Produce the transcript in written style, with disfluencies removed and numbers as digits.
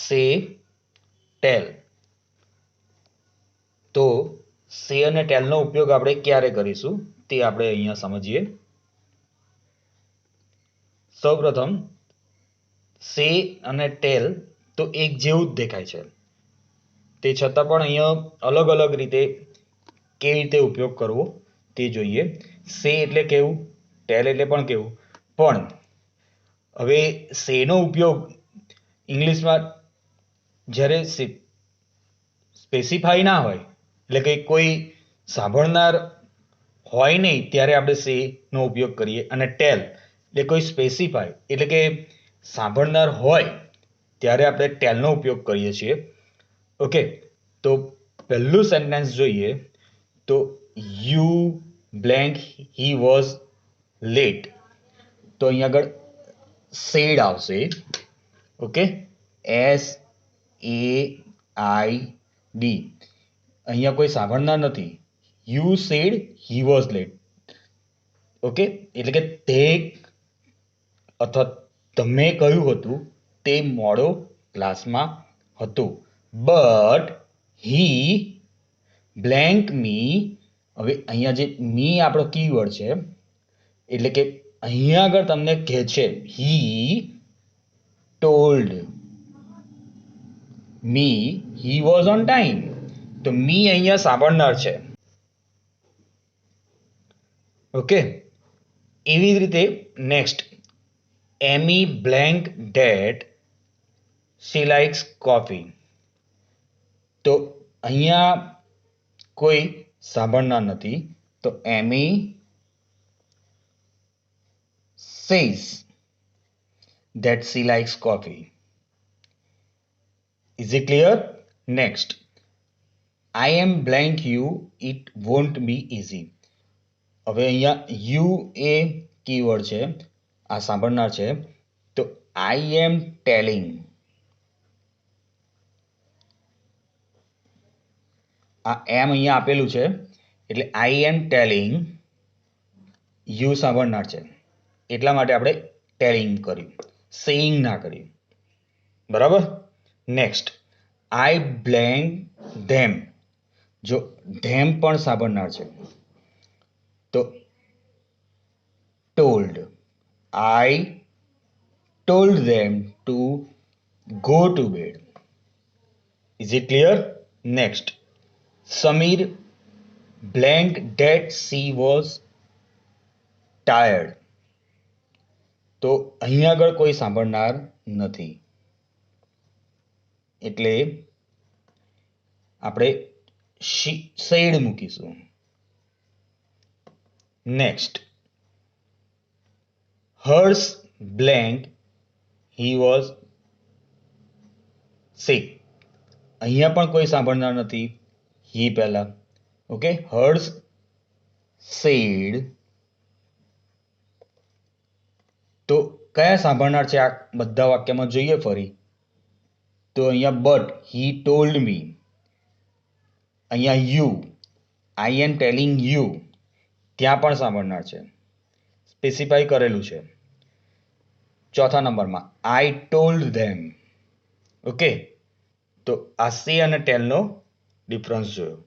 સે ટેલ. તો સે અને ટેલનો ઉપયોગ આપણે ક્યારે કરીશું તે આપણે અહીંયા સમજીએ. સૌપ્રથમ સે અને ટેલ તો એક જેવું જ દેખાય છે, તે છતાં પણ અહીંયા અલગ અલગ રીતે કેવી રીતે ઉપયોગ કરવો તે જોઈએ. સે એટલે કેવું, ટેલ એટલે પણ કેવું. પણ હવે સેનો ઉપયોગ ઇંગ્લિશમાં જ્યારે સ્પેસિફાઈ ના હોય, એટલે કે કોઈ સાંભળનાર હોય નહીં ત્યારે આપણે સે નો ઉપયોગ કરીએ, અને ટેલ એટલે કોઈ સ્પેસિફાઈ એટલે કે સાંભળનાર હોય ત્યારે આપણે ટેલનો ઉપયોગ કરીએ છીએ. ઓકે, તો પહેલું સેન્ટેન્સ જોઈએ તો you blank he was late. તો અહીંયા આગળ સેડ આવશે. Okay, SAID. અહીંયા કોઈ સાંભળનાર નથી. You said he was late. Okay, એટલે કે તે અથવા તમે કહ્યું હતું તે મોડો ક્લાસમાં હતો. બટ હી બ્લેન્ક મી. હવે અહીંયા જે મી આપણો કીવર્ડ છે, એટલે કે અહીંયા આગળ તમને કહે છે he told me he was on time. તો મી અહીંયા સાંભળનાર છે. ઓકે, એવી જ રીતે next, Amy blank that she likes coffee. તો અહીંયા કોઈ સાંભળનાર નથી, તો એમી says that she likes coffee. Is it clear? Next, I am blank you, it won't be easy. હવે અહીંયા યુ એ કીવર્ડ છે, આ સાંભળનાર છે. તો આઈ એમ ટેલિંગ, આ એમ અહીંયા આપેલું છે એટલે આઈ એમ ટેલિંગ, યુ સાંભળનાર છે એટલા માટે આપણે ટેલિંગ કર્યું, સેઇંગ ના કર્યું. બરાબર. Next, I blank them. જો ધેમ પણ સાંભળનાર છે તો told, I told them to go to bed. Is it clear? Next, Sameer blank that she was tired. તો અહીંયા આગળ કોઈ સાંભળનાર નથી એટલે આપણે સેડ મૂકીશું. Next, Harsh blank he was sick. અહીંયા પણ કોઈ સાંભળનાર નથી, હી પહેલા. Okay, Harsh said. તો કયા સાંભળનાર છે આ બધા વાક્યમાં જોઈએ ફરી તો અહીંયા બટ હી ટોલ્ડ મી, અહીંયા you I M telling you, ત્યાં પણ સાંભળનાર છે, સ્પેસિફાઈ કરેલું છે. ચોથા નંબરમાં આઈ ટોલ્ડ ધેમ. ઓકે, તો આ સે અને ટેલનો ડિફરન્સ જોયો.